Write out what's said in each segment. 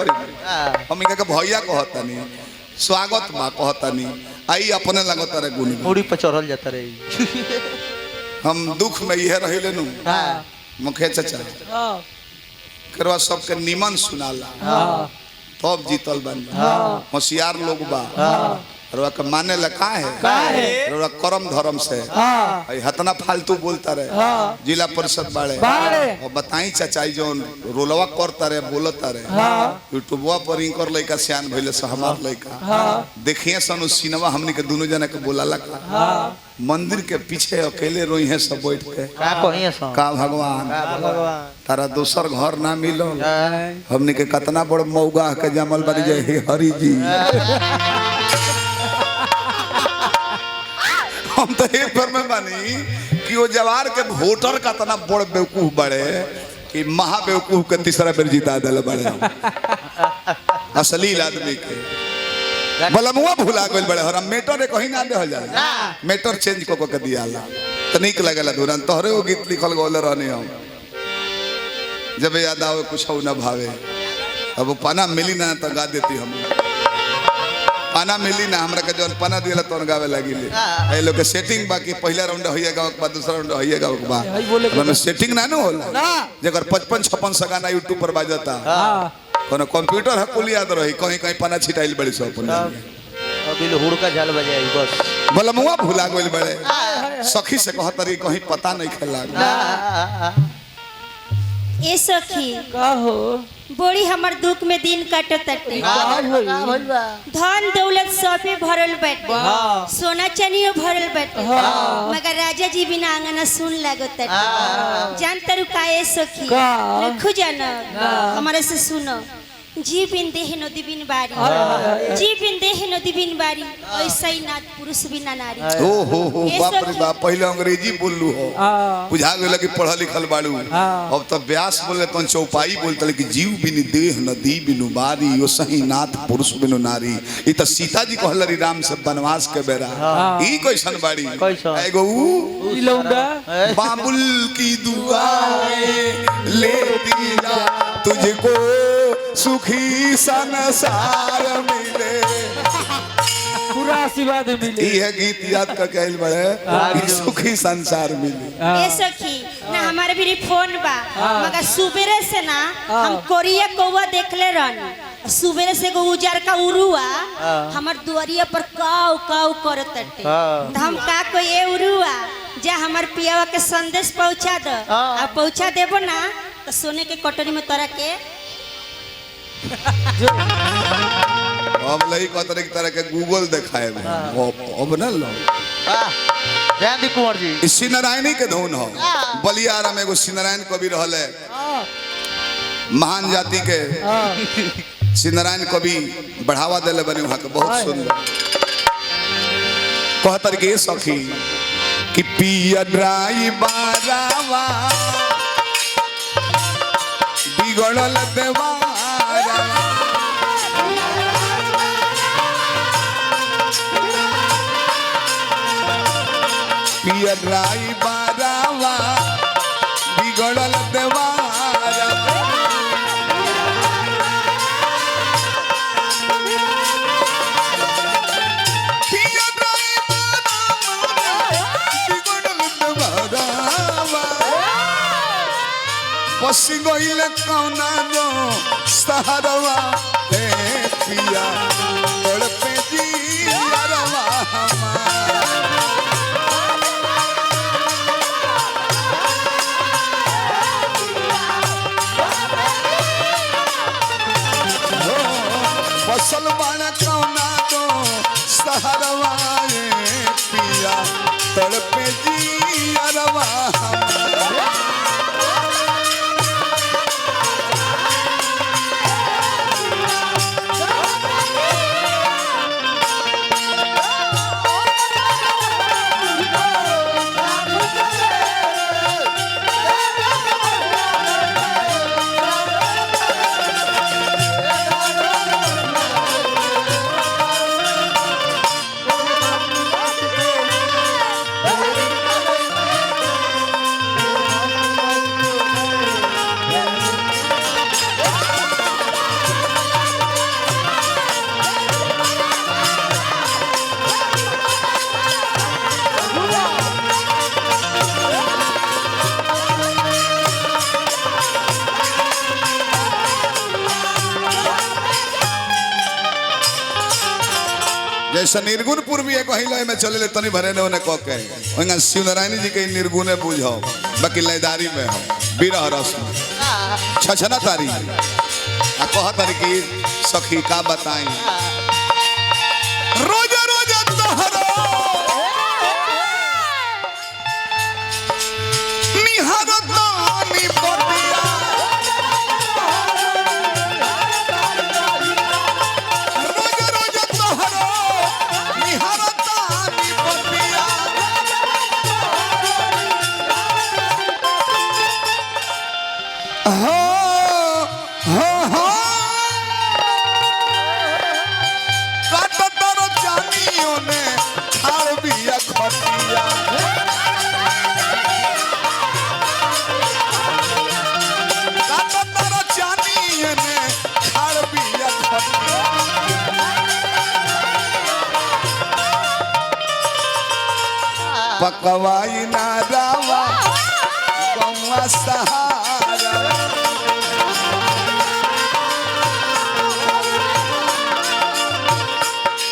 करी हम इनका के भैया कहतानी स्वागत बा कहतानी आई अपने लगता रे गुनी मुड़ी पर चढ़ल जाता रे हम दुख में यह रहिले नु मुखे चाचा करवा सबके निमन सुनाला तब जीतल बन होशियार लोग बा रवा के माने ला का है रवा करम धर्म से हतना फालतू बोलता रहे जिला परिषद बाड़े और बताई चाचाई जो रोलवा करता रहे बोलता रहे यूट्यूबवा पर इनकर लइका सियान भइले से हमार लइका देखिए सनु सिनेमा हमनी के दोनों जना के बोलाला का मंदिर के पीछे अकेले रोई है सब बैठ के का भगवान तारा दूसर घर ना मिलो हमनी के कितना बड़ मौगा के जमल बन जाए हरि जी हम तो एक पर में बानी कि वो जवार के वोटर का तना बड़ बेवकूफ बड़े कि महा बेवकूफ के तीसरा बेर जीता दिल बड़े असली आदमी के बलमुआ भुला गइल बड़े हर मेटर रे कहीं ना दे हो जाला मेटर चेंज को के दियाला त नीक लागला दुरान तोहरे वो गीत लिखल गोले रहनी हम जब याद आवे कुछ हो ना भावे अब पाना मिली ना तो गा देती हम पाना मिली ना हमरा के जौन पाना दिला तोन गावे लागिले ए लोग के सेटिंग बाकी पहला राउंड होइएगा के बाद दूसरा राउंड होइएगा के बाद में सेटिंग ना न होला जेकर 55 56 से गाना YouTube पर बाजता कोनो कंप्यूटर है कुल याद रही कहीं कहीं पाना छिटाइल बड़ी सब अपन अभी हुड़का झाल बजाई बस बलमुआ भुला गइल बड़े सखी से कहतरी कहीं पता नहीं खेला ए सखी का हो बड़ी हमर दुख में दिन कटत धन दौलत सबे भरल बाटे सोना चांदियो भरल बाटे मगर राजा जी बिना आंगना सुन लागत जान तरु काए सखी लिखु जान हमारे से सुनो जी बिन देह नदी बिन बारी जी बिन देह नदी बिन बारी ऐसा ही नाथ पुरुष बिना नारी ओ हो बाप रे बाप पहले अंग्रेजी बोललू हो बुझा गेल कि पढ़ल लिखल बाड़ू अब तो व्यास बोले तो चौपाई बोलते कि जीव बिन देह नदी बिनु बारी ओ सही नाथ पुरुष बिनु नारी ई त सीता जी कहलरी राम से वनवास के बेरा ई कैसन बाड़ी एगो ई लौंडा बाबुल की दुआएं लेती जा तुझको सुखी संसार मिले पूरा आशीर्वाद मिले ये गीत याद का कहल बड़े सुखी संसार मिले ए सखी ना हमारे भी फोन बा मगर सुबेरे से ना हम कोरिया कौवा देखले रहनी सुबेरे से उजार का उरुआ हमर दुआरिया पर काव काव करत हम का कोई ए उरुआ जा हमर पियावा के संदेश पहुंचा दो आ पहुंचा देबो ना तो सोने के कटोरी में तोरा के अब लई को तरह के गूगल दिखाए अब ना लो जय दी कुंवर जी श्री नारायणी के धुन हो बलियारा में एगो श्री नारायण कवि रहले महान जाति के श्री नारायण कवि बढ़ावा देले बने वहां के बहुत सुंदर कहतर के सखी कि पिया ड्राइवरवा बिगड़ल देवारा पिया ड्राइवरवा बिगड़ल देवारा पिया ड्राइवरवा बिगड़ल देवारा बस गइले कौना जो सहारवा हे पिया तड़पे जियरवा फसल बाना कौना जो सहारवा हे पिया तड़पे जियरवा जैसे निर्गुण पूर्वी एक हिलो में चले ले तनी भरे ने उन्हें कह के ओंगा शिव नारायण जी के निर्गुणे बुझो बाकी लयदारी में हो बिरह रस छछना तारी आ कह तारी की सखी का बताई रोज रोज तोहरो निहारत नी बतिया रोज रोज तोहरो निहारत नी बतिया हो हो हो काटतर जानियों ने खाड़ बिया खटिया काटतर जानियों ने खाड़ बिया खटिया पकवाई ना रावा गौवा सहारा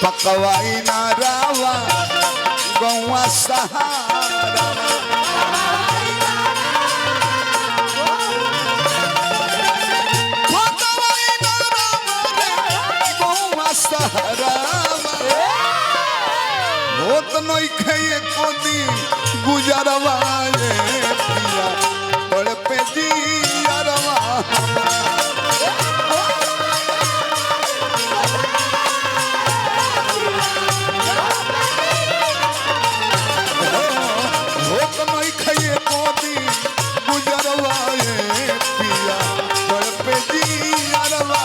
पकवाई ना रावा गौवा सहारा पकवाई ना रावा गौवा सहारा होत नहीं खाइए कोदी गुजरवाए पिया बड़ पे जियरवा होत नहीं खाइए कोदी गुजरवाए पिया बड़ पे जियरवा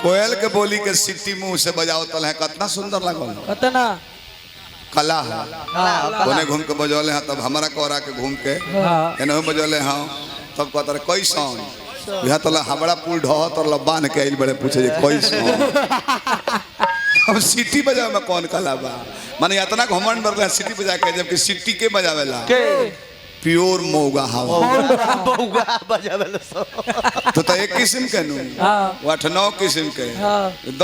कोयल के बोली के सिट्टी मुंह से बजाओ तल है कितना सुंदर लगल कतना कला है कोने घूम के बजौले हैं तब हमारा कोरा के घूम के एनहु बजौले हैं तब कहता रहे कैसन यहाँ तला हमारा पुल ढह तो बांध के आइल बड़े पूछे जे कैसन अब सिटी बजावे में कौन कला बा माने इतना घमंड बर रहे सिटी बजा के जबकि सिटी के बजावेला प्योर मौगा हवा बौगा बजावेला तो एक किस्म के नु 8-9 किस्म के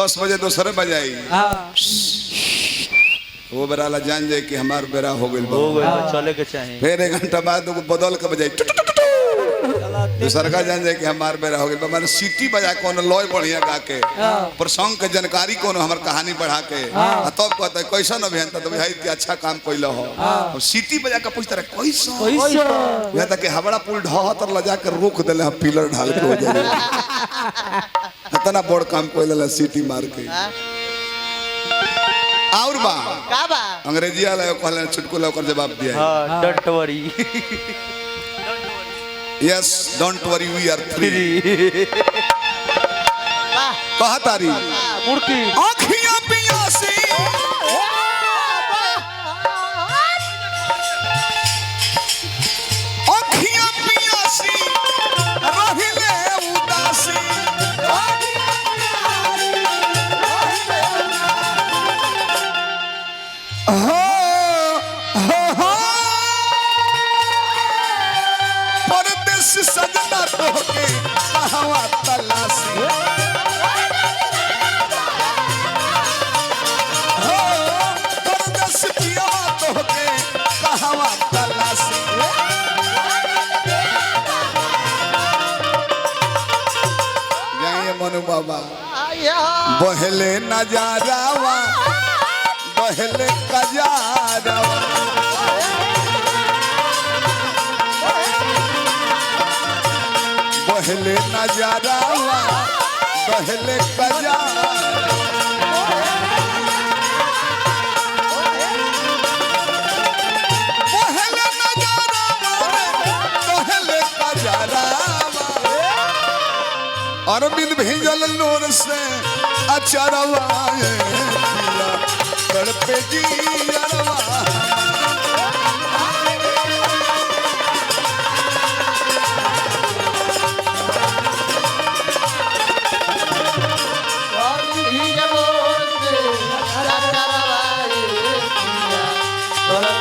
10 बजे दूसरे बजाई वो बेरा जान जाए कि हमार बेरा हो गइल चले के चाहिए फिर 1 घंटा बाद बदल के बजाई दूसरा जान जाए कि हमार बेरा हो गइल माने सीटी बजा कोनो लय बढ़िया गा के प्रसंग के जानकारी कोनो हमर कहानी बढ़ा के तब कहता कैसन अभियंता तो भाई अच्छा काम कइल हो अब सीटी बजा के पूछता रहे कैसन यहाँ तक कि हमारा पुल ढह तर लजा के रोक देले हम पिलर ढाल के हो जाए इतना बड़ काम कइल सीटी मार के और बा का बा अंग्रेजी वाला कहले चुटकुला ओकर जवाब दिया हां don't worry yes don't worry we are free कहा तारी मुर्की आँखियां पियासी आँखियां पियासी रहिले उदासी परदेश सजना तोहके कहवा तलाशी हो परदेश पियवा तोहके कहवा तलाशी जाइए मनु बाबा बहले नजारावा बहले कजारावा बहले नजारावा बहले कजारावा बहले नजारावा बहले कजारावा अरविंद भेजल नूर से अचरवा तड़पे जी अरवा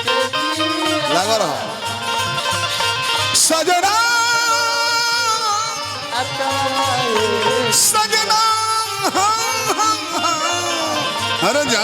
लगा रहा सजना सजना अरे जा